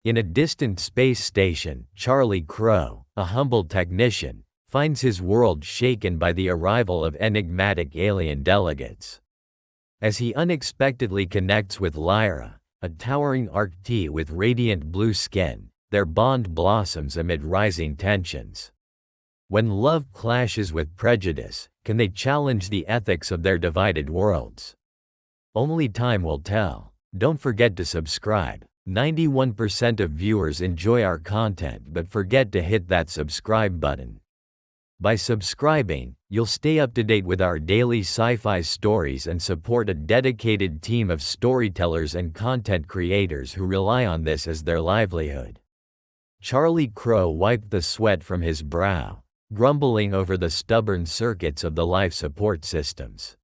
In a distant space station, Charlie Crowe, a humble technician, finds his world shaken by the arrival of enigmatic alien delegates. As he unexpectedly connects with Lyra, a towering Arcti with radiant blue skin, their bond blossoms amid rising tensions. When love clashes with prejudice, can they challenge the ethics of their divided worlds? Only time will tell. Don't forget to subscribe. 91% of viewers enjoy our content but forget to hit that subscribe button. By subscribing, you'll stay up to date with our daily sci-fi stories and support a dedicated team of storytellers and content creators who rely on this as their livelihood. Charlie Crowe wiped the sweat from his brow, grumbling over the stubborn circuits of the life support systems.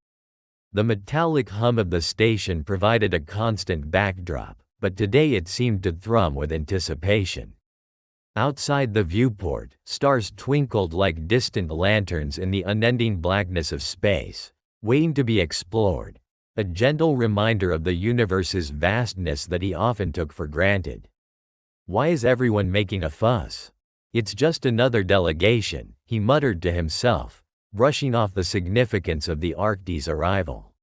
The metallic hum of the station provided a constant backdrop, but today it seemed to thrum with anticipation. Outside the viewport, stars twinkled like distant lanterns in the unending blackness of space, waiting to be explored, a gentle reminder of the universe's vastness that he often took for granted. Why is everyone making a fuss? It's just another delegation, he muttered to himself, brushing off the significance of the Arcti's arrival.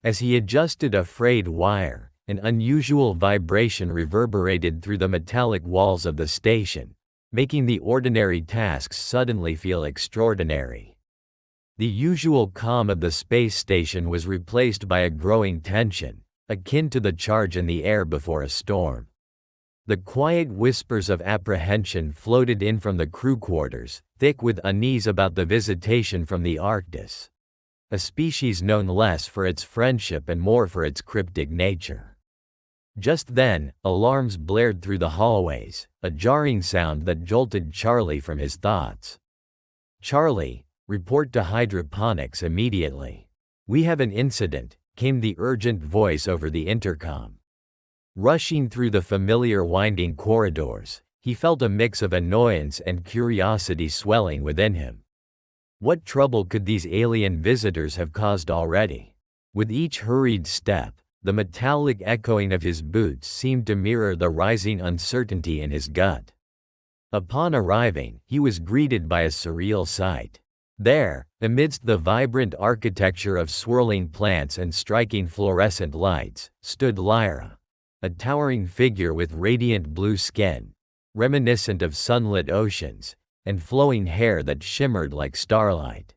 As he adjusted a frayed wire, an unusual vibration reverberated through the metallic walls of the station, making the ordinary tasks suddenly feel extraordinary. The usual calm of the space station was replaced by a growing tension, akin to the charge in the air before a storm. The quiet whispers of apprehension floated in from the crew quarters, thick with unease about the visitation from the Arctis, a species known less for its friendship and more for its cryptic nature. Just then, alarms blared through the hallways, a jarring sound that jolted Charlie from his thoughts. "Charlie, report to hydroponics immediately. We have an incident," came the urgent voice over the intercom. Rushing through the familiar winding corridors, he felt a mix of annoyance and curiosity swelling within him. What trouble could these alien visitors have caused already? With each hurried step, the metallic echoing of his boots seemed to mirror the rising uncertainty in his gut. Upon arriving, he was greeted by a surreal sight. There, amidst the vibrant architecture of swirling plants and striking fluorescent lights, stood Lyra, a towering figure with radiant blue skin, reminiscent of sunlit oceans, and flowing hair that shimmered like starlight.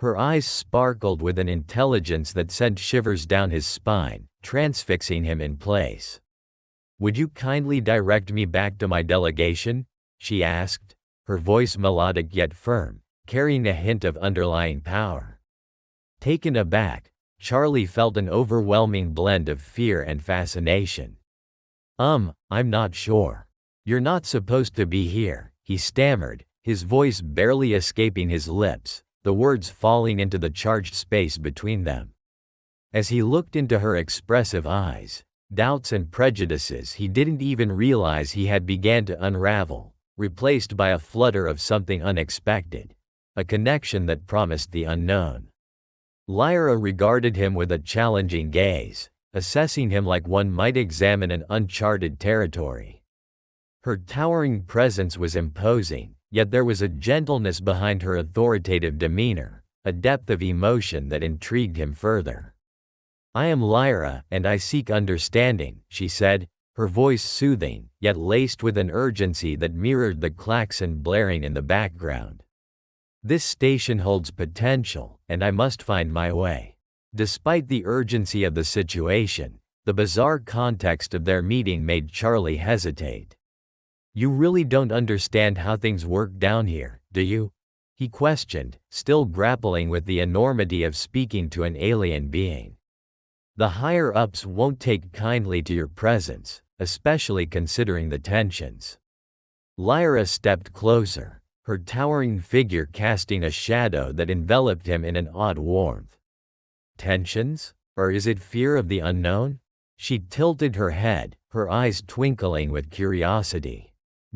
Her eyes sparkled with an intelligence that sent shivers down his spine, transfixing him in place. "Would you kindly direct me back to my delegation?" she asked, her voice melodic yet firm, carrying a hint of underlying power. Taken aback, Charlie felt an overwhelming blend of fear and fascination. I'm not sure. You're not supposed to be here," he stammered, his voice barely escaping his lips, the words falling into the charged space between them. As he looked into her expressive eyes, doubts and prejudices he didn't even realize he had began to unravel, replaced by a flutter of something unexpected, a connection that promised the unknown. Lyra regarded him with a challenging gaze, assessing him like one might examine an uncharted territory. Her towering presence was imposing, yet there was a gentleness behind her authoritative demeanor, a depth of emotion that intrigued him further. "I am Lyra, and I seek understanding," she said, her voice soothing, yet laced with an urgency that mirrored the klaxon blaring in the background. "This station holds potential, and I must find my way." Despite the urgency of the situation, the bizarre context of their meeting made Charlie hesitate. "You really don't understand how things work down here, do you?" he questioned, still grappling with the enormity of speaking to an alien being. "The higher-ups won't take kindly to your presence, especially considering the tensions." Lyra stepped closer, her towering figure casting a shadow that enveloped him in an odd warmth. "Tensions? Or is it fear of the unknown?" She tilted her head, her eyes twinkling with curiosity.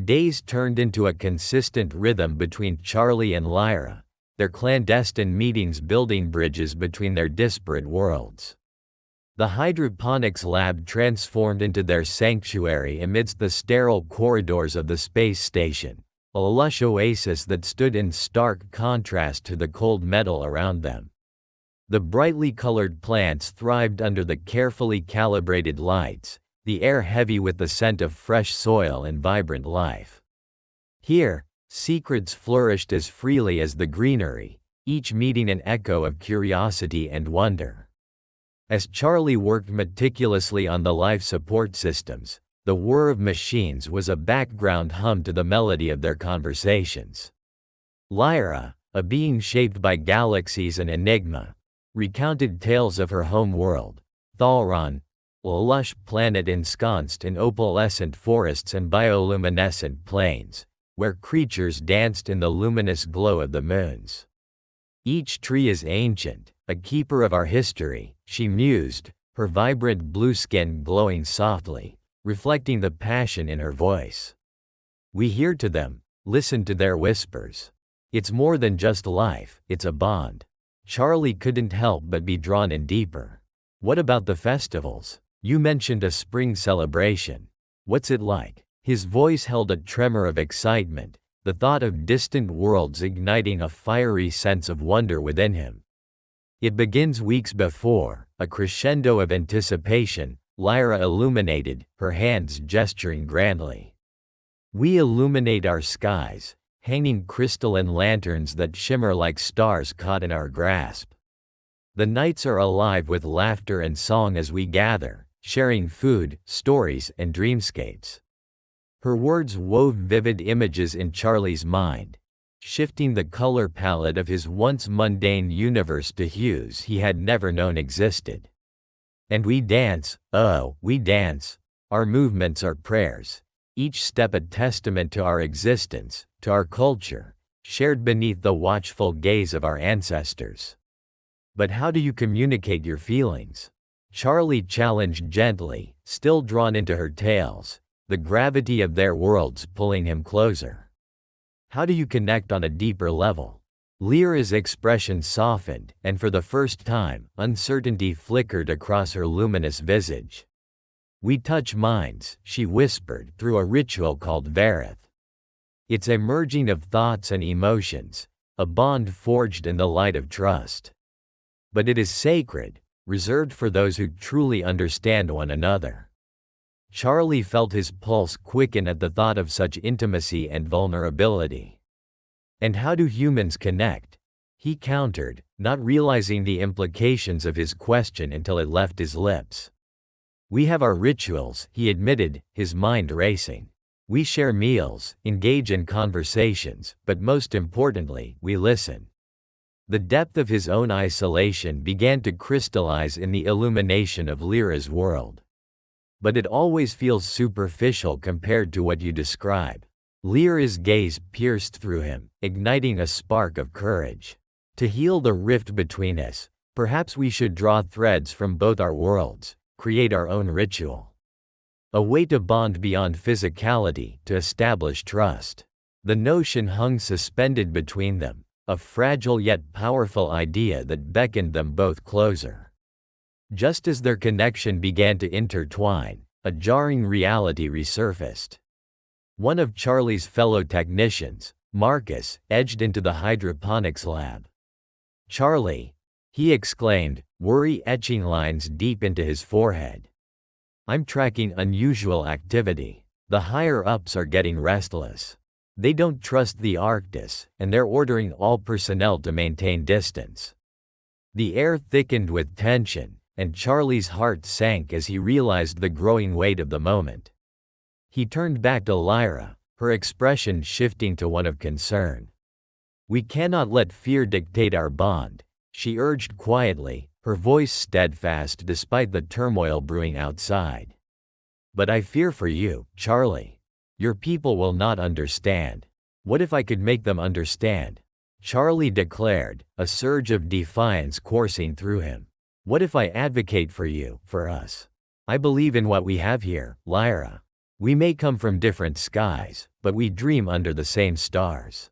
Days turned into a consistent rhythm between Charlie and Lyra, their clandestine meetings building bridges between their disparate worlds. The hydroponics lab transformed into their sanctuary amidst the sterile corridors of the space station, a lush oasis that stood in stark contrast to the cold metal around them. The brightly colored plants thrived under the carefully calibrated lights, the air heavy with the scent of fresh soil and vibrant life. Here, secrets flourished as freely as the greenery, each meeting an echo of curiosity and wonder. As Charlie worked meticulously on the life support systems, the whir of machines was a background hum to the melody of their conversations. Lyra, a being shaped by galaxies and enigma, recounted tales of her home world, Thalron, a lush planet ensconced in opalescent forests and bioluminescent plains, where creatures danced in the luminous glow of the moons. Each tree is ancient, a keeper of our history, she mused, her vibrant blue skin glowing softly, reflecting the passion in her voice. We hear to them, listen to their whispers. It's more than just life, it's a bond. Charlie couldn't help but be drawn in deeper. What about the festivals? You mentioned a spring celebration. What's it like? His voice held a tremor of excitement, the thought of distant worlds igniting a fiery sense of wonder within him. It begins weeks before, a crescendo of anticipation, Lyra illuminated, her hands gesturing grandly. We illuminate our skies, hanging crystalline lanterns that shimmer like stars caught in our grasp. The nights are alive with laughter and song as we gather, sharing food, stories, and dreamscapes. Her words wove vivid images in Charlie's mind, shifting the color palette of his once mundane universe to hues he had never known existed. And we dance, oh, we dance. Our movements are prayers, each step a testament to our existence, to our culture, shared beneath the watchful gaze of our ancestors. But how do you communicate your feelings? Charlie challenged gently, still drawn into her tales, the gravity of their worlds pulling him closer. How do you connect on a deeper level? Lyra's expression softened, and for the first time, uncertainty flickered across her luminous visage. We touch minds, she whispered, through a ritual called Varith. It's a merging of thoughts and emotions, a bond forged in the light of trust. But it is sacred, reserved for those who truly understand one another. Charlie felt his pulse quicken at the thought of such intimacy and vulnerability. And how do humans connect? He countered, not realizing the implications of his question until it left his lips. We have our rituals, he admitted, his mind racing. We share meals, engage in conversations, but most importantly, we listen. The depth of his own isolation began to crystallize in the illumination of Lyra's world. But it always feels superficial compared to what you describe. Lyra's gaze pierced through him, igniting a spark of courage. To heal the rift between us, perhaps we should draw threads from both our worlds, create our own ritual. A way to bond beyond physicality, to establish trust. The notion hung suspended between them, a fragile yet powerful idea that beckoned them both closer. Just as their connection began to intertwine, a jarring reality resurfaced. One of Charlie's fellow technicians, Marcus, edged into the hydroponics lab. Charlie, he exclaimed, worry etching lines deep into his forehead. I'm tracking unusual activity. The higher-ups are getting restless. They don't trust the Arctis, and they're ordering all personnel to maintain distance. The air thickened with tension, and Charlie's heart sank as he realized the growing weight of the moment. He turned back to Lyra, her expression shifting to one of concern. We cannot let fear dictate our bond, she urged quietly, her voice steadfast despite the turmoil brewing outside. But I fear for you, Charlie. Your people will not understand. What if I could make them understand? Charlie declared, a surge of defiance coursing through him. What if I advocate for you, for us? I believe in what we have here, Lyra. We may come from different skies, but we dream under the same stars.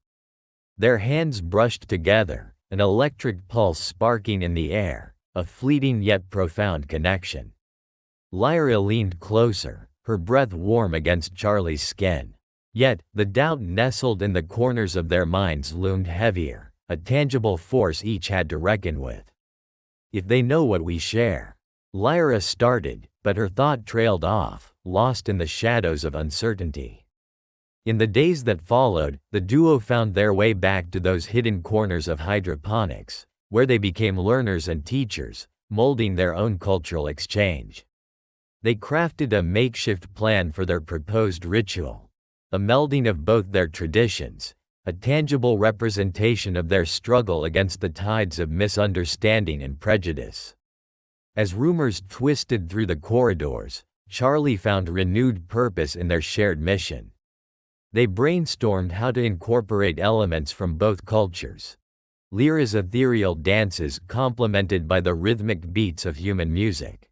Their hands brushed together, an electric pulse sparking in the air, a fleeting yet profound connection. Lyra leaned closer, her breath warm against Charlie's skin. Yet, the doubt nestled in the corners of their minds loomed heavier, a tangible force each had to reckon with. If they know what we share. Lyra started, but her thought trailed off, lost in the shadows of uncertainty. In the days that followed, the duo found their way back to those hidden corners of hydroponics, where they became learners and teachers, molding their own cultural exchange. They crafted a makeshift plan for their proposed ritual, a melding of both their traditions, a tangible representation of their struggle against the tides of misunderstanding and prejudice. As rumors twisted through the corridors, Charlie found renewed purpose in their shared mission. They brainstormed how to incorporate elements from both cultures. Lyra's ethereal dances complemented by the rhythmic beats of human music.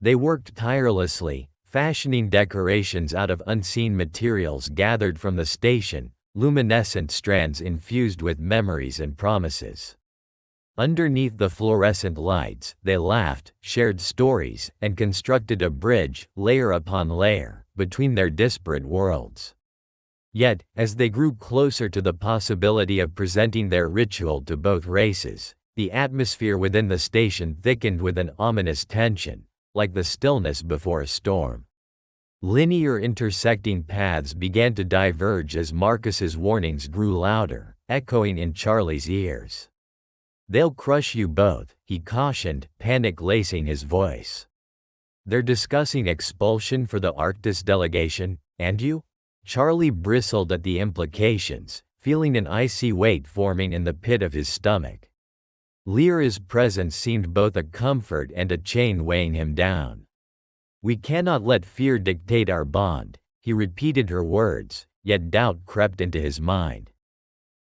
They worked tirelessly, fashioning decorations out of unseen materials gathered from the station, luminescent strands infused with memories and promises. Underneath the fluorescent lights, they laughed, shared stories, and constructed a bridge, layer upon layer, between their disparate worlds. Yet, as they grew closer to the possibility of presenting their ritual to both races, the atmosphere within the station thickened with an ominous tension, like the stillness before a storm. Linear intersecting paths began to diverge as Marcus's warnings grew louder, echoing in Charlie's ears. "They'll crush you both," he cautioned, panic lacing his voice. "They're discussing expulsion for the Arctis delegation, and you?" Charlie bristled at the implications, feeling an icy weight forming in the pit of his stomach. Lyra's presence seemed both a comfort and a chain weighing him down. "We cannot let fear dictate our bond," he repeated her words, yet doubt crept into his mind.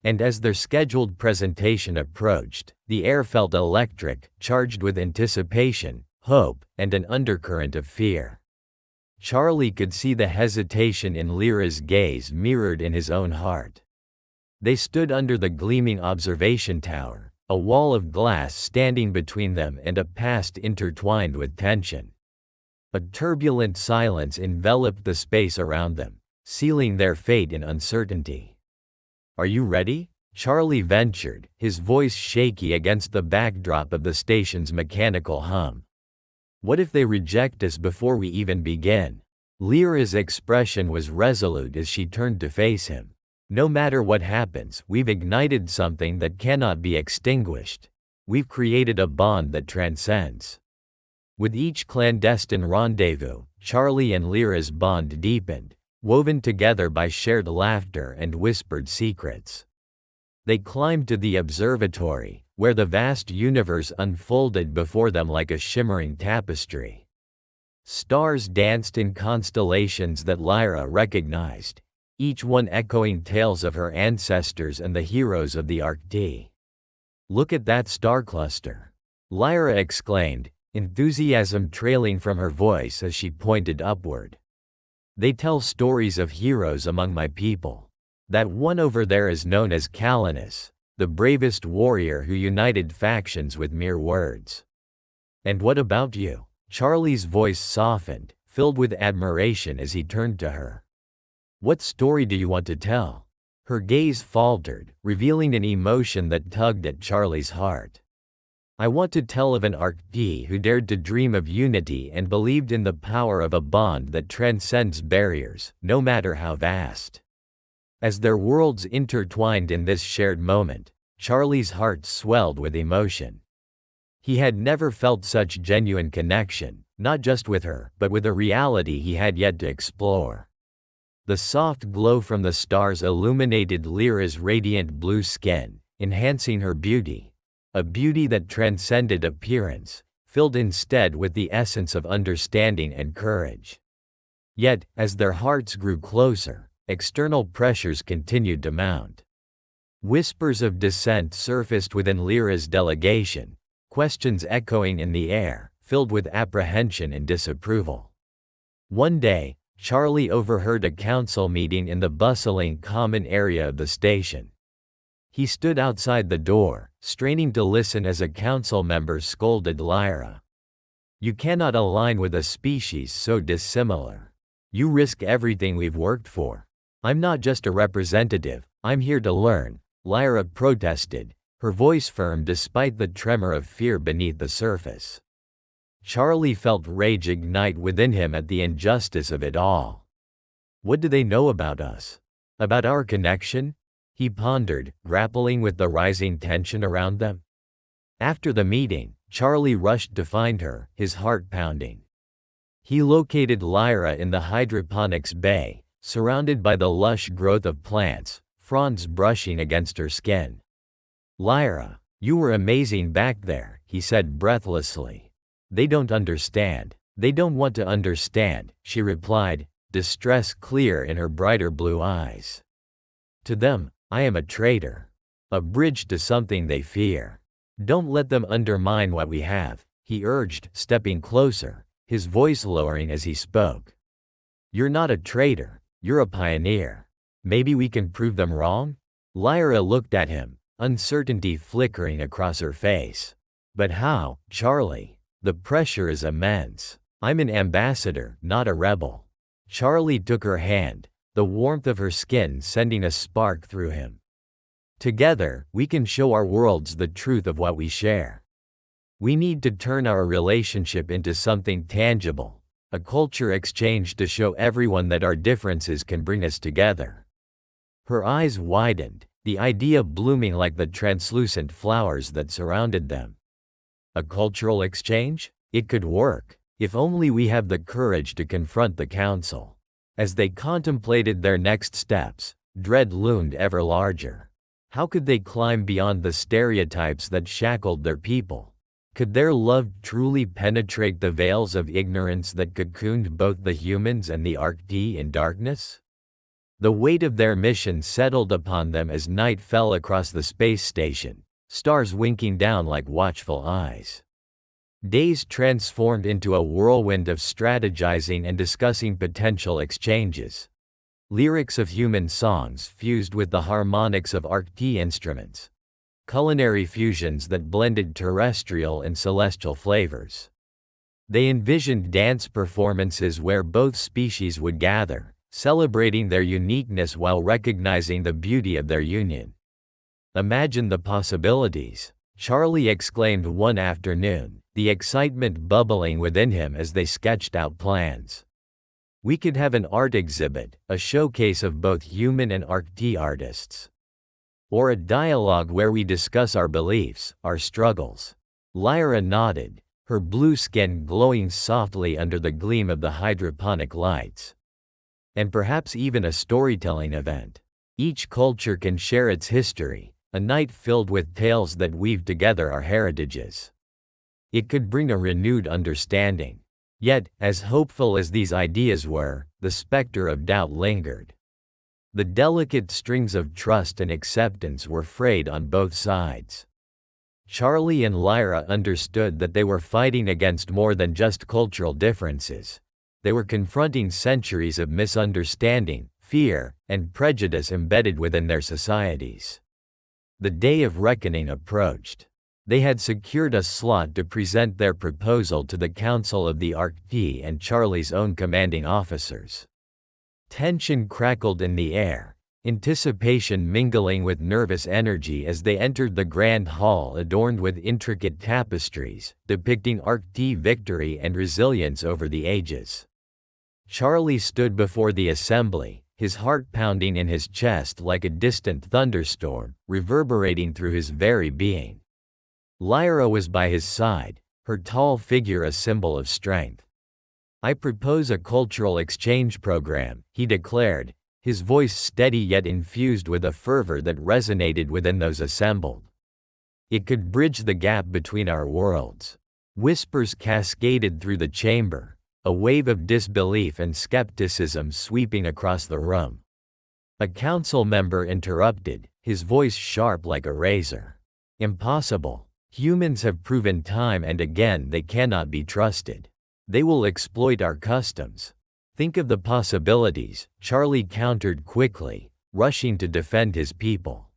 And as their scheduled presentation approached, the air felt electric, charged with anticipation, hope, and an undercurrent of fear. Charlie could see the hesitation in Lyra's gaze mirrored in his own heart. They stood under the gleaming observation tower, a wall of glass standing between them and a past intertwined with tension. A turbulent silence enveloped the space around them, sealing their fate in uncertainty. "Are you ready?" Charlie ventured, his voice shaky against the backdrop of the station's mechanical hum. "What if they reject us before we even begin?" Lyra's expression was resolute as she turned to face him. "No matter what happens, we've ignited something that cannot be extinguished. We've created a bond that transcends." With each clandestine rendezvous, Charlie and Lyra's bond deepened, woven together by shared laughter and whispered secrets. They climbed to the observatory, where the vast universe unfolded before them like a shimmering tapestry. Stars danced in constellations that Lyra recognized, each one echoing tales of her ancestors and the heroes of the Arcti. "Look at that star cluster," Lyra exclaimed, enthusiasm trailing from her voice as she pointed upward. "They tell stories of heroes among my people. That one over there is known as Calanus, the bravest warrior who united factions with mere words." "And what about you?" Charlie's voice softened, filled with admiration as he turned to her. "What story do you want to tell?" Her gaze faltered, revealing an emotion that tugged at Charlie's heart. "I want to tell of an Arcti who dared to dream of unity and believed in the power of a bond that transcends barriers, no matter how vast." As their worlds intertwined in this shared moment, Charlie's heart swelled with emotion. He had never felt such genuine connection, not just with her, but with a reality he had yet to explore. The soft glow from the stars illuminated Lyra's radiant blue skin, enhancing her beauty, a beauty that transcended appearance, filled instead with the essence of understanding and courage. Yet, as their hearts grew closer, external pressures continued to mount. Whispers of dissent surfaced within Lyra's delegation, questions echoing in the air, filled with apprehension and disapproval. One day, Charlie overheard a council meeting in the bustling common area of the station. He stood outside the door, straining to listen as a council member scolded Lyra. You cannot align with a species so dissimilar. You risk everything we've worked for. I'm not just a representative, I'm here to learn, Lyra protested, her voice firm despite the tremor of fear beneath the surface. Charlie felt rage ignite within him at the injustice of it all. What do they know about us? About our connection? He pondered, grappling with the rising tension around them. After the meeting, Charlie rushed to find her, his heart pounding. He located Lyra in the hydroponics bay, surrounded by the lush growth of plants, fronds brushing against her skin. Lyra, you were amazing back there, he said breathlessly. They don't understand. They don't want to understand, she replied, distress clear in her brighter blue eyes. To them, I am a traitor. A bridge to something they fear. Don't let them undermine what we have, he urged, stepping closer, his voice lowering as he spoke. You're not a traitor, you're a pioneer. Maybe we can prove them wrong? Lyra looked at him, uncertainty flickering across her face. But how, Charlie? The pressure is immense. I'm an ambassador, not a rebel. Charlie took her hand, the warmth of her skin sending a spark through him. Together, we can show our worlds the truth of what we share. We need to turn our relationship into something tangible, a culture exchange to show everyone that our differences can bring us together. Her eyes widened, the idea blooming like the translucent flowers that surrounded them. A cultural exchange? It could work, if only we have the courage to confront the council. As they contemplated their next steps, dread loomed ever larger. How could they climb beyond the stereotypes that shackled their people? Could their love truly penetrate the veils of ignorance that cocooned both the humans and the Arcti in darkness? The weight of their mission settled upon them as night fell across the space station, stars winking down like watchful eyes. Days transformed into a whirlwind of strategizing and discussing potential exchanges. Lyrics of human songs fused with the harmonics of Arcti instruments. Culinary fusions that blended terrestrial and celestial flavors. They envisioned dance performances where both species would gather, celebrating their uniqueness while recognizing the beauty of their union. Imagine the possibilities, Charlie exclaimed one afternoon, the excitement bubbling within him as they sketched out plans. We could have an art exhibit, a showcase of both human and Arcti artists. Or a dialogue where we discuss our beliefs, our struggles. Lyra nodded, her blue skin glowing softly under the gleam of the hydroponic lights. And perhaps even a storytelling event. Each culture can share its history, a night filled with tales that weave together our heritages. It could bring a renewed understanding. Yet, as hopeful as these ideas were, the specter of doubt lingered. The delicate strings of trust and acceptance were frayed on both sides. Charlie and Lyra understood that they were fighting against more than just cultural differences. They were confronting centuries of misunderstanding, fear, and prejudice embedded within their societies. The day of reckoning approached. They had secured a slot to present their proposal to the Council of the Arcti and Charlie's own commanding officers. Tension crackled in the air, anticipation mingling with nervous energy as they entered the grand hall adorned with intricate tapestries, depicting Arcti victory and resilience over the ages. Charlie stood before the assembly, his heart pounding in his chest like a distant thunderstorm, reverberating through his very being. Lyra was by his side, her tall figure a symbol of strength. I propose a cultural exchange program, he declared, his voice steady yet infused with a fervor that resonated within those assembled. It could bridge the gap between our worlds. Whispers cascaded through the chamber, a wave of disbelief and skepticism sweeping across the room. A council member interrupted, his voice sharp like a razor. Impossible. Humans have proven time and again they cannot be trusted. They will exploit our customs. Think of the possibilities, Charlie countered quickly, rushing to defend his people.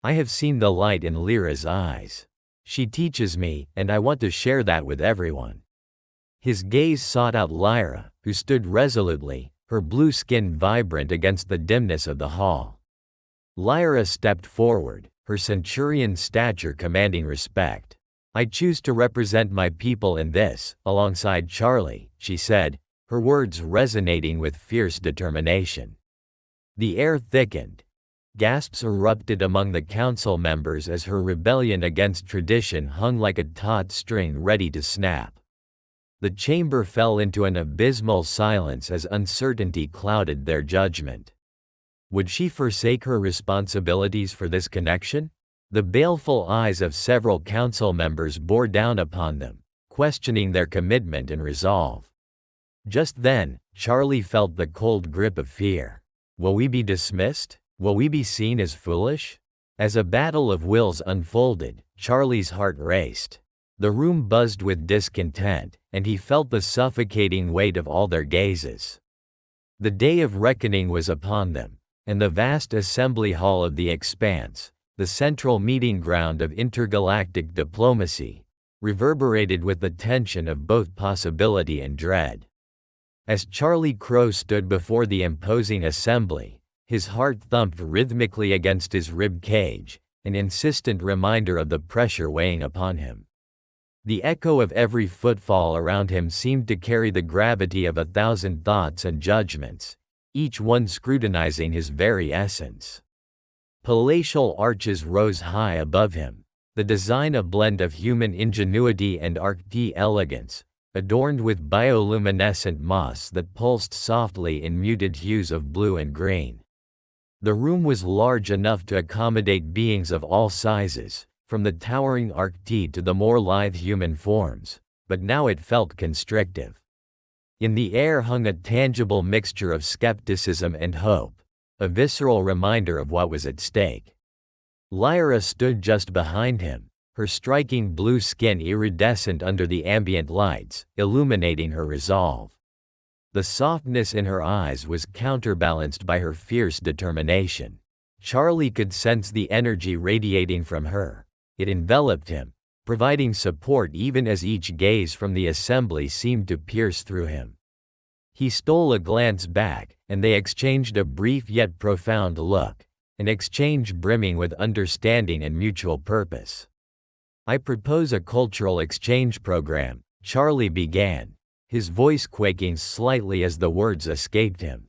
I have seen the light in Lyra's eyes. She teaches me, and I want to share that with everyone. His gaze sought out Lyra, who stood resolutely, her blue skin vibrant against the dimness of the hall. Lyra stepped forward, her centurion stature commanding respect. I choose to represent my people in this, alongside Charlie, she said, her words resonating with fierce determination. The air thickened. Gasps erupted among the council members as her rebellion against tradition hung like a taut string ready to snap. The chamber fell into an abysmal silence as uncertainty clouded their judgment. Would she forsake her responsibilities for this connection? The baleful eyes of several council members bore down upon them, questioning their commitment and resolve. Just then, Charlie felt the cold grip of fear. Will we be dismissed? Will we be seen as foolish? As a battle of wills unfolded, Charlie's heart raced. The room buzzed with discontent, and he felt the suffocating weight of all their gazes. The day of reckoning was upon them, and the vast assembly hall of the expanse, the central meeting ground of intergalactic diplomacy, reverberated with the tension of both possibility and dread. As Charlie Crowe stood before the imposing assembly, his heart thumped rhythmically against his rib cage, an insistent reminder of the pressure weighing upon him. The echo of every footfall around him seemed to carry the gravity of 1,000 thoughts and judgments, each one scrutinizing his very essence. Palatial arches rose high above him, the design a blend of human ingenuity and Arcti elegance, adorned with bioluminescent moss that pulsed softly in muted hues of blue and green. The room was large enough to accommodate beings of all sizes, from the towering Arcti to the more lithe human forms, but now it felt constrictive. In the air hung a tangible mixture of skepticism and hope, a visceral reminder of what was at stake. Lyra stood just behind him, her striking blue skin iridescent under the ambient lights, illuminating her resolve. The softness in her eyes was counterbalanced by her fierce determination. Charlie could sense the energy radiating from her. It enveloped him, providing support even as each gaze from the assembly seemed to pierce through him. He stole a glance back, and they exchanged a brief yet profound look, an exchange brimming with understanding and mutual purpose. I propose a cultural exchange program, Charlie began, his voice quaking slightly as the words escaped him.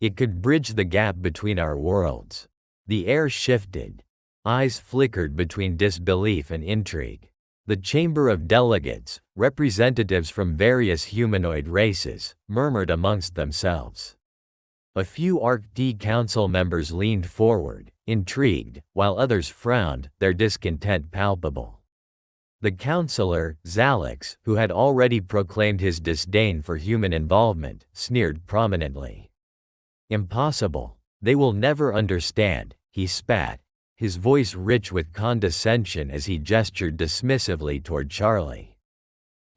It could bridge the gap between our worlds. The air shifted. Eyes flickered between disbelief and intrigue. The chamber of delegates, representatives from various humanoid races, murmured amongst themselves. A few Arcti council members leaned forward, intrigued, while others frowned, their discontent palpable. The councillor, Zalix, who had already proclaimed his disdain for human involvement, sneered prominently. Impossible. They will never understand, he spat, his voice rich with condescension as he gestured dismissively toward Charlie.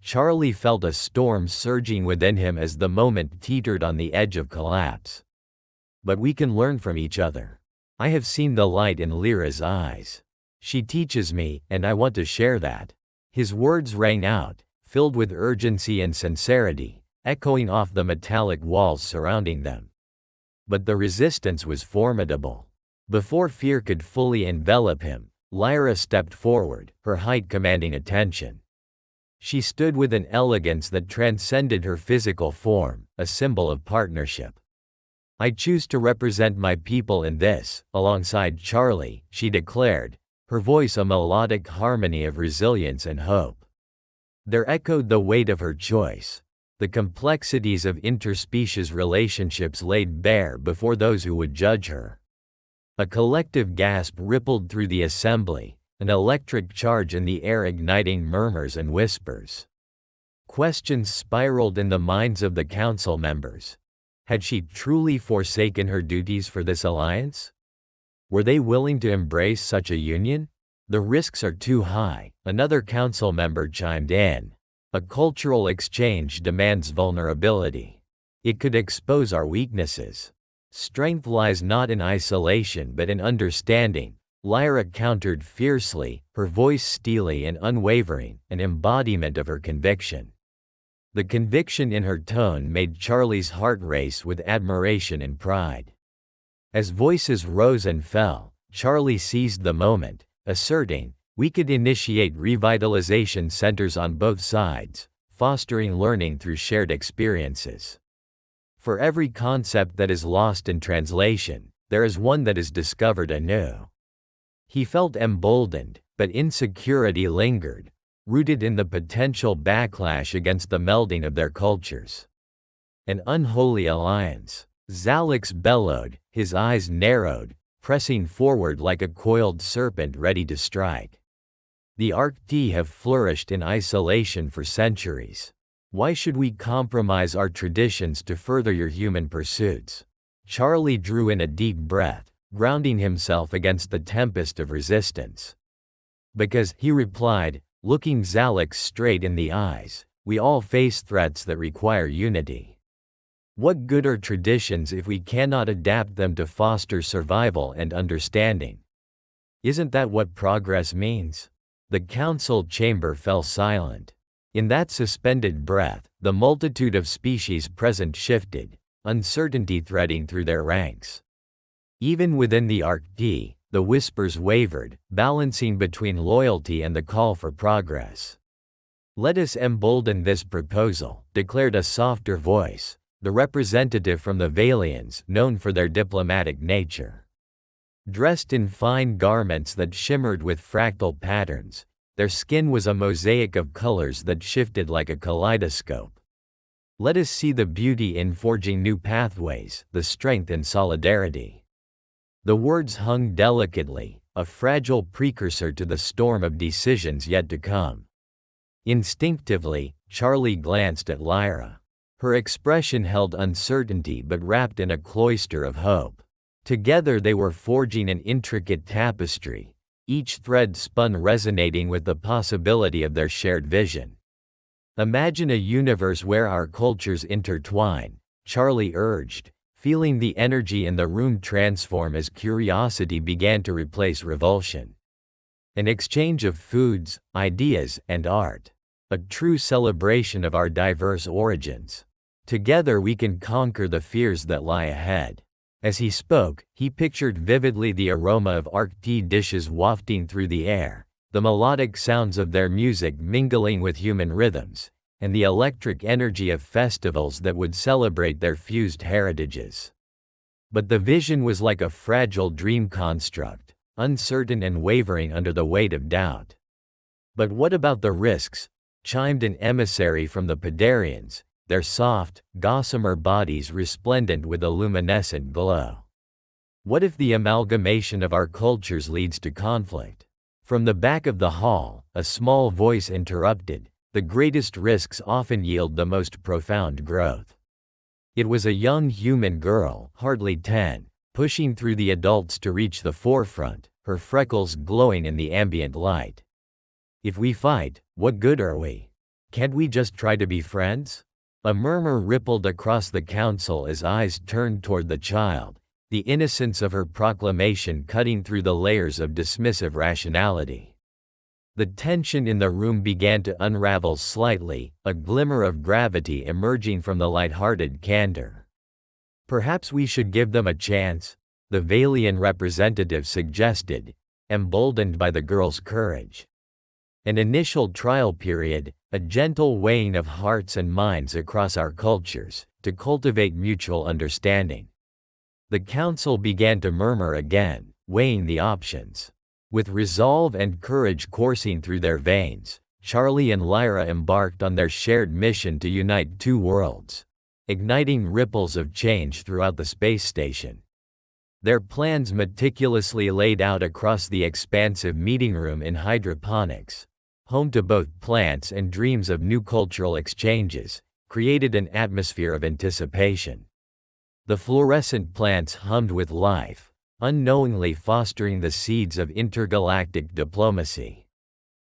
Charlie felt a storm surging within him as the moment teetered on the edge of collapse. But we can learn from each other. I have seen the light in Lyra's eyes. She teaches me, and I want to share that. His words rang out, filled with urgency and sincerity, echoing off the metallic walls surrounding them. But the resistance was formidable. Before fear could fully envelop him, Lyra stepped forward, her height commanding attention. She stood with an elegance that transcended her physical form, a symbol of partnership. I choose to represent my people in this, alongside Charlie, she declared, her voice a melodic harmony of resilience and hope. There echoed the weight of her choice, the complexities of interspecies relationships laid bare before those who would judge her. A collective gasp rippled through the assembly, an electric charge in the air igniting murmurs and whispers. Questions spiraled in the minds of the council members. Had she truly forsaken her duties for this alliance? Were they willing to embrace such a union? The risks are too high, another council member chimed in. A cultural exchange demands vulnerability. It could expose our weaknesses. Strength lies not in isolation but in understanding, Lyra countered fiercely, her voice steely and unwavering, an embodiment of her conviction. The conviction in her tone made Charlie's heart race with admiration and pride. As voices rose and fell, Charlie seized the moment, asserting, "We could initiate revitalization centers on both sides, fostering learning through shared experiences. For every concept that is lost in translation, there is one that is discovered anew." He felt emboldened, but insecurity lingered, rooted in the potential backlash against the melding of their cultures. An unholy alliance. Zalix bellowed, his eyes narrowed, pressing forward like a coiled serpent ready to strike. The Arcti have flourished in isolation for centuries. Why should we compromise our traditions to further your human pursuits? Charlie drew in a deep breath, grounding himself against the tempest of resistance. Because, he replied, looking Zalix straight in the eyes, we all face threats that require unity. What good are traditions if we cannot adapt them to foster survival and understanding? Isn't that what progress means? The council chamber fell silent. In that suspended breath, the multitude of species present shifted, uncertainty threading through their ranks. Even within the Arcti, the whispers wavered, balancing between loyalty and the call for progress. "Let us embolden this proposal," declared a softer voice, the representative from the Valians, known for their diplomatic nature. Dressed in fine garments that shimmered with fractal patterns, their skin was a mosaic of colors that shifted like a kaleidoscope. "Let us see the beauty in forging new pathways, the strength in solidarity." The words hung delicately, a fragile precursor to the storm of decisions yet to come. Instinctively, Charlie glanced at Lyra. Her expression held uncertainty but wrapped in a cloister of hope. Together they were forging an intricate tapestry, each thread spun resonating with the possibility of their shared vision. "Imagine a universe where our cultures intertwine," Charlie urged, feeling the energy in the room transform as curiosity began to replace revulsion. An exchange of foods, ideas, and art. A true celebration of our diverse origins. Together we can conquer the fears that lie ahead. As he spoke, he pictured vividly the aroma of Arcti dishes wafting through the air, the melodic sounds of their music mingling with human rhythms, and the electric energy of festivals that would celebrate their fused heritages. But the vision was like a fragile dream construct, uncertain and wavering under the weight of doubt. "But what about the risks?" chimed an emissary from the Pedarians, their soft, gossamer bodies resplendent with a luminescent glow. "What if the amalgamation of our cultures leads to conflict?" From the back of the hall, a small voice interrupted, "The greatest risks often yield the most profound growth." It was a young human girl, hardly 10, pushing through the adults to reach the forefront, her freckles glowing in the ambient light. "If we fight, what good are we? Can't we just try to be friends?" A murmur rippled across the council as eyes turned toward the child, the innocence of her proclamation cutting through the layers of dismissive rationality. The tension in the room began to unravel slightly, a glimmer of gravity emerging from the light-hearted candor. "Perhaps we should give them a chance," the Valian representative suggested, emboldened by the girl's courage. "An initial trial period, a gentle weighing of hearts and minds across our cultures, to cultivate mutual understanding." The council began to murmur again, weighing the options. With resolve and courage coursing through their veins, Charlie and Lyra embarked on their shared mission to unite two worlds, igniting ripples of change throughout the space station. Their plans meticulously laid out across the expansive meeting room in hydroponics, home to both plants and dreams of new cultural exchanges, created an atmosphere of anticipation. The fluorescent plants hummed with life, unknowingly fostering the seeds of intergalactic diplomacy.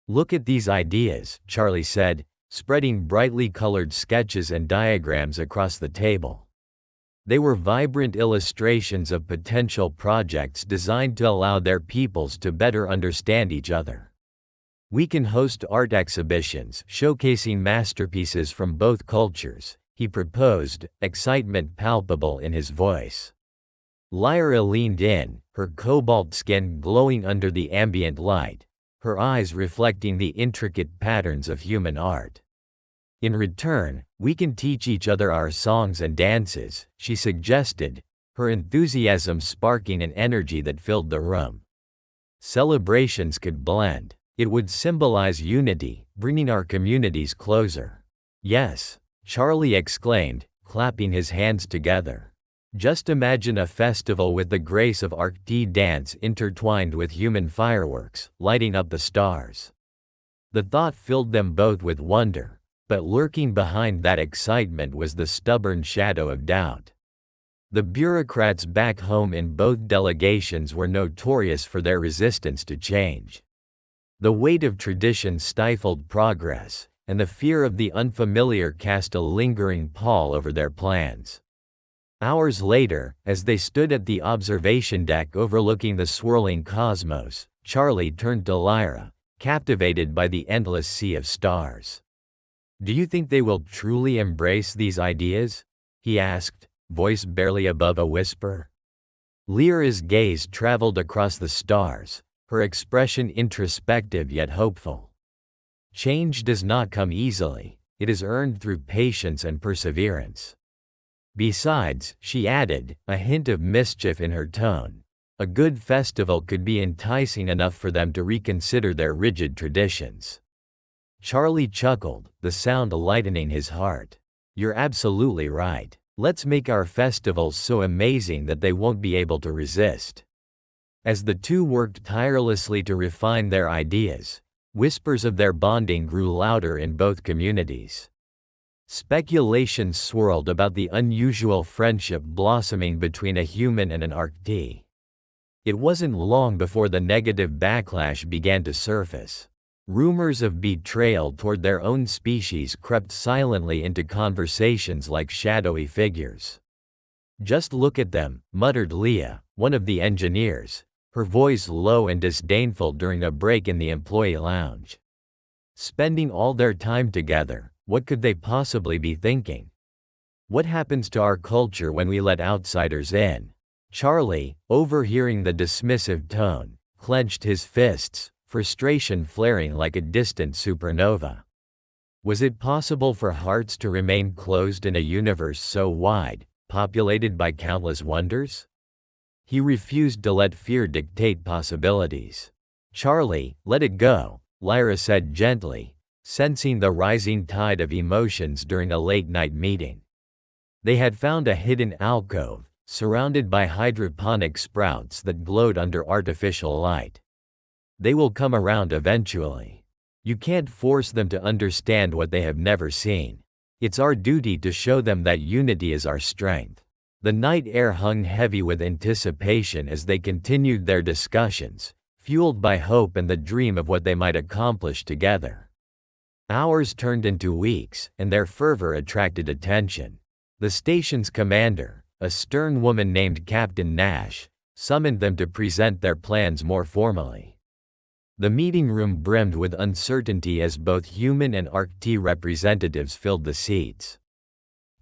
"Look at these ideas," Charlie said, spreading brightly colored sketches and diagrams across the table. They were vibrant illustrations of potential projects designed to allow their peoples to better understand each other. We can host art exhibitions showcasing masterpieces from both cultures, he proposed, excitement palpable in his voice. Lyra leaned in, her cobalt skin glowing under the ambient light, her eyes reflecting the intricate patterns of human art. In return, we can teach each other our songs and dances, she suggested, her enthusiasm sparking an energy that filled the room. Celebrations could blend. It would symbolize unity, bringing our communities closer. Yes, Charlie exclaimed, clapping his hands together. Just imagine a festival with the grace of Arcti dance intertwined with human fireworks, lighting up the stars. The thought filled them both with wonder. But lurking behind that excitement was the stubborn shadow of doubt. The bureaucrats back home in both delegations were notorious for their resistance to change. The weight of tradition stifled progress, and the fear of the unfamiliar cast a lingering pall over their plans. Hours later, as they stood at the observation deck overlooking the swirling cosmos, Charlie turned to Lyra, captivated by the endless sea of stars. "Do you think they will truly embrace these ideas?" he asked, voice barely above a whisper. Lyra's gaze traveled across the stars, her expression introspective yet hopeful. Change does not come easily, it is earned through patience and perseverance. Besides, she added, a hint of mischief in her tone, a good festival could be enticing enough for them to reconsider their rigid traditions. Charlie chuckled, the sound lightening his heart. "You're absolutely right. Let's make our festivals so amazing that they won't be able to resist." As the two worked tirelessly to refine their ideas, whispers of their bonding grew louder in both communities. Speculations swirled about the unusual friendship blossoming between a human and an Arcti. It wasn't long before the negative backlash began to surface. Rumors of betrayal toward their own species crept silently into conversations like shadowy figures. "Just look at them," muttered Leah, one of the engineers, her voice low and disdainful during a break in the employee lounge. "Spending all their time together, what could they possibly be thinking? What happens to our culture when we let outsiders in?" Charlie, overhearing the dismissive tone, clenched his fists, frustration flaring like a distant supernova. Was it possible for hearts to remain closed in a universe so wide, populated by countless wonders? He refused to let fear dictate possibilities. "Charlie, let it go," Lyra said gently, sensing the rising tide of emotions during a late-night meeting. They had found a hidden alcove, surrounded by hydroponic sprouts that glowed under artificial light. They will come around eventually. You can't force them to understand what they have never seen. It's our duty to show them that unity is our strength. The night air hung heavy with anticipation as they continued their discussions, fueled by hope and the dream of what they might accomplish together. Hours turned into weeks, and their fervor attracted attention. The station's commander, a stern woman named Captain Nash, summoned them to present their plans more formally. The meeting room brimmed with uncertainty as both human and Arcti representatives filled the seats.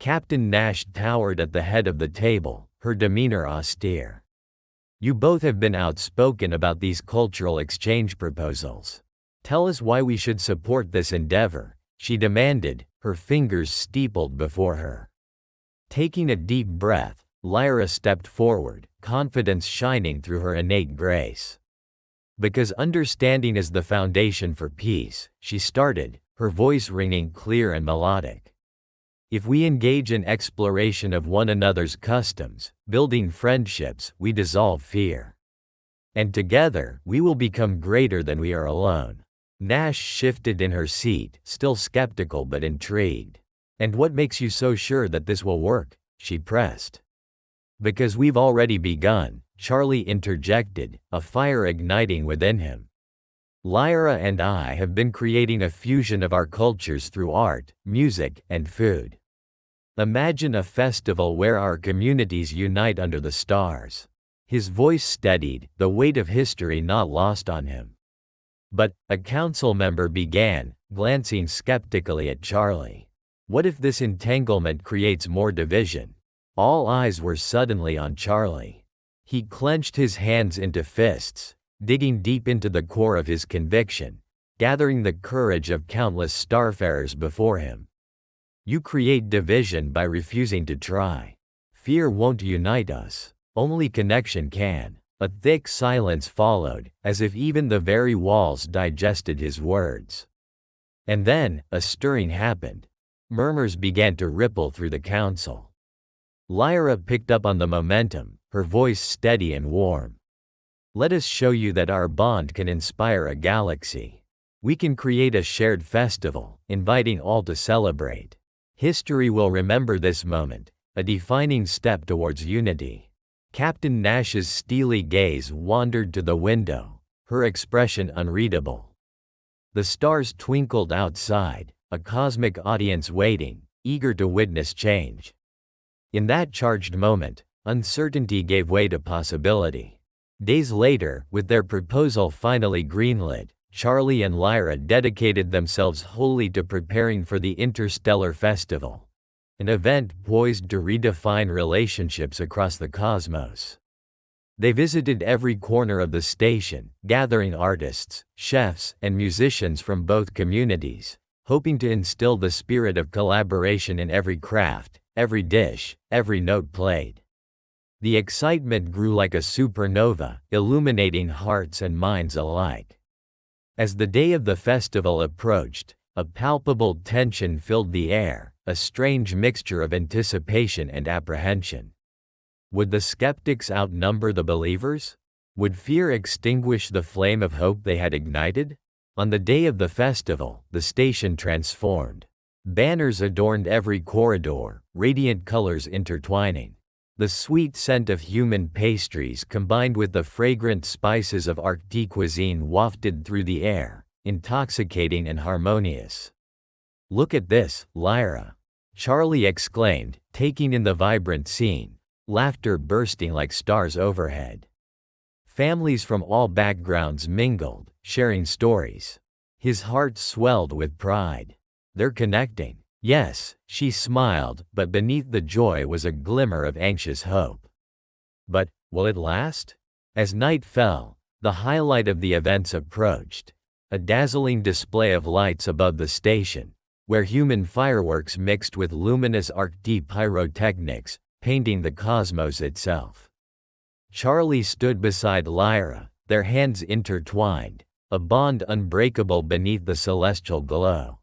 Captain Nash towered at the head of the table, her demeanor austere. "You both have been outspoken about these cultural exchange proposals. Tell us why we should support this endeavor," she demanded, her fingers steepled before her. Taking a deep breath, Lyra stepped forward, confidence shining through her innate grace. "Because understanding is the foundation for peace," she started, her voice ringing clear and melodic. "If we engage in exploration of one another's customs, building friendships, we dissolve fear. And together, we will become greater than we are alone." Nash shifted in her seat, still skeptical but intrigued. "And what makes you so sure that this will work?" she pressed. "Because we've already begun," Charlie interjected, a fire igniting within him. "Lyra and I have been creating a fusion of our cultures through art, music, and food. Imagine a festival where our communities unite under the stars. His voice steadied, the weight of history not lost on him. But, a council member began, glancing skeptically at Charlie. What if this entanglement creates more division? All eyes were suddenly on Charlie. He clenched his hands into fists, digging deep into the core of his conviction, gathering the courage of countless starfarers before him. You create division by refusing to try. Fear won't unite us. Only connection can. A thick silence followed, as if even the very walls digested his words. And then, a stirring happened. Murmurs began to ripple through the council. Lyra picked up on the momentum, her voice steady and warm. Let us show you that our bond can inspire a galaxy. We can create a shared festival, inviting all to celebrate. History will remember this moment, a defining step towards unity. Captain Nash's steely gaze wandered to the window, her expression unreadable. The stars twinkled outside, a cosmic audience waiting, eager to witness change. In that charged moment, uncertainty gave way to possibility. Days later, with their proposal finally greenlit, Charlie and Lyra dedicated themselves wholly to preparing for the Interstellar Festival, an event poised to redefine relationships across the cosmos. They visited every corner of the station, gathering artists, chefs, and musicians from both communities, hoping to instill the spirit of collaboration in every craft, every dish, every note played. The excitement grew like a supernova, illuminating hearts and minds alike. As the day of the festival approached, a palpable tension filled the air, a strange mixture of anticipation and apprehension. Would the skeptics outnumber the believers? Would fear extinguish the flame of hope they had ignited? On the day of the festival, the station transformed. Banners adorned every corridor, radiant colors intertwining. The sweet scent of human pastries combined with the fragrant spices of Arcti cuisine wafted through the air, intoxicating and harmonious. Look at this, Lyra! Charlie exclaimed, taking in the vibrant scene, laughter bursting like stars overhead. Families from all backgrounds mingled, sharing stories. His heart swelled with pride. They're connecting. Yes, she smiled, but beneath the joy was a glimmer of anxious hope. But, will it last? As night fell, the highlight of the events approached, a dazzling display of lights above the station, where human fireworks mixed with luminous Arcti pyrotechnics, painting the cosmos itself. Charlie stood beside Lyra, their hands intertwined, a bond unbreakable beneath the celestial glow.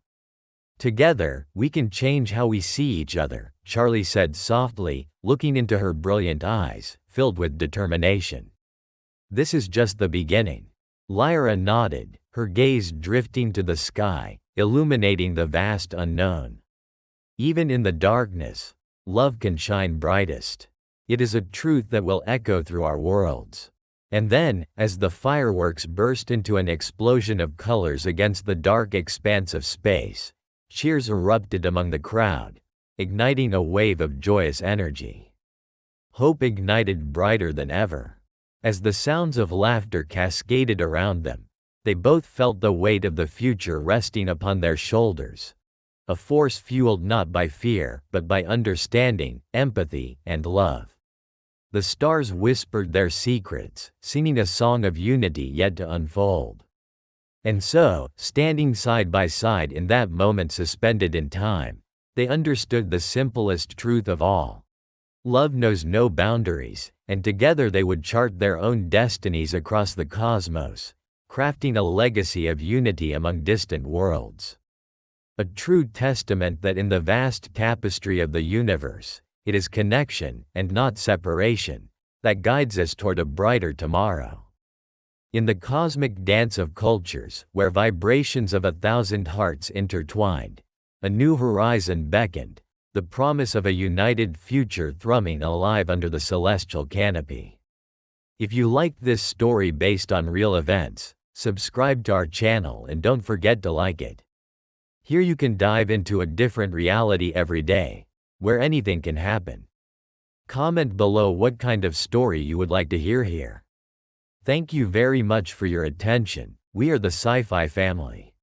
Together, we can change how we see each other, Charlie said softly, looking into her brilliant eyes, filled with determination. This is just the beginning. Lyra nodded, her gaze drifting to the sky, illuminating the vast unknown. Even in the darkness, love can shine brightest. It is a truth that will echo through our worlds. And then, as the fireworks burst into an explosion of colors against the dark expanse of space, cheers erupted among the crowd, igniting a wave of joyous energy. Hope ignited brighter than ever. As the sounds of laughter cascaded around them, they both felt the weight of the future resting upon their shoulders. A force fueled not by fear, but by understanding, empathy, and love. The stars whispered their secrets, singing a song of unity yet to unfold. And so, standing side by side in that moment suspended in time, they understood the simplest truth of all. Love knows no boundaries, and together they would chart their own destinies across the cosmos, crafting a legacy of unity among distant worlds. A true testament that in the vast tapestry of the universe, it is connection, and not separation, that guides us toward a brighter tomorrow. In the cosmic dance of cultures, where vibrations of 1,000 hearts intertwined, a new horizon beckoned, the promise of a united future thrumming alive under the celestial canopy. If you liked this story based on real events, subscribe to our channel and don't forget to like it. Here you can dive into a different reality every day, where anything can happen. Comment below what kind of story you would like to hear here. Thank you very much for your attention. We are the Sci-Fi family.